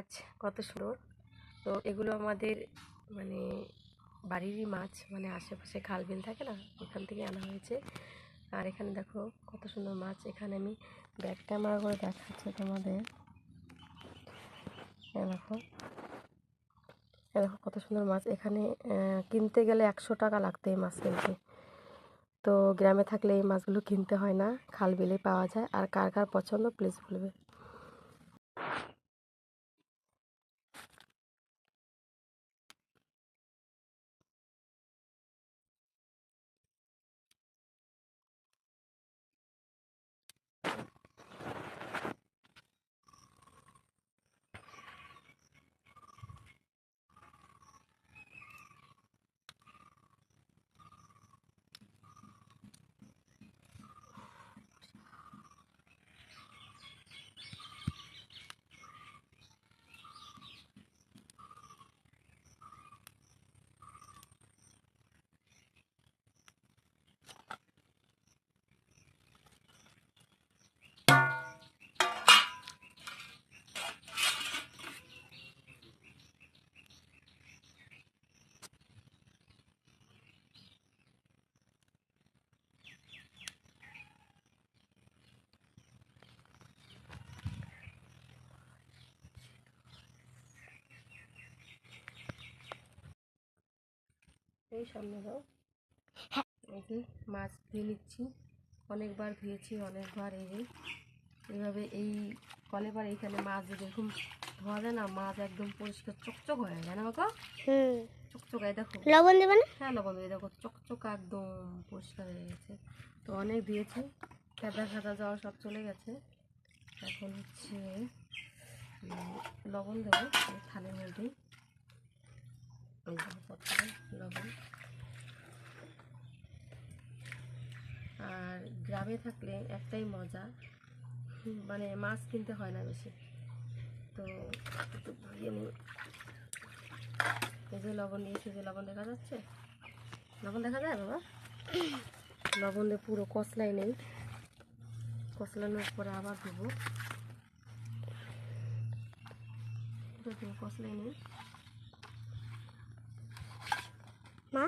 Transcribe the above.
আচ্ছা, কত সুন্দর। তো এগুলো আমাদের মানে বাড়িরই মাছ, মানে আশেপাশে খাল বিল থাকে না, ওখান থেকে আনা হয়েছে। আর এখানে দেখো কত সুন্দর মাছ। এখানে আমি ব্যাক ক্যামেরা করে দেখাচ্ছি তোমাদের। দেখো দেখো কত সুন্দর মাছ। এখানে কিনতে গেলে 100 টাকা লাগতো এই মাছ কিনতে। তো গ্রামে থাকলে এই মাছগুলো কিনতে হয় না, খাল বিলে পাওয়া যায়। আর কার কার পছন্দ প্লিজ বলবে। এই সামনে দাও। এই যে মাছ ধুয়ে নিচ্ছি, অনেকবার ধুয়েছি, অনেকবার। এইভাবে এই কলে পারে এইখানে মাছ যেরকম ধোয়া যায় না, মাছ একদম পরিষ্কার চকচক হয়ে যায় না বাবা? চকচক। এই দেখো লবণ দেবে না? হ্যাঁ লবণ দেবে। দেখো চকচক একদম পরিষ্কার হয়ে গেছে। তো অনেক দিয়েছি, খেদা খাদা যাওয়া সব চলে গেছে। এখন হচ্ছে লবণ দেবো থালের মধ্যে। এই প্রথমে লবণ। আর গ্রামে থাকলে একটাই মজা, মানে মাছ কিনতে হয় না বেশি। তো একটু ধুয়ে নিই। এই যে লবণ দিয়েছি, যে লবণ দেখা যাচ্ছে, লবণ দেখা যায় বাবা? লবণ দিয়ে পুরো কষলাই নেই, কষলানোর পরে আবার দেবো, পুরো কষলাই নেই। মা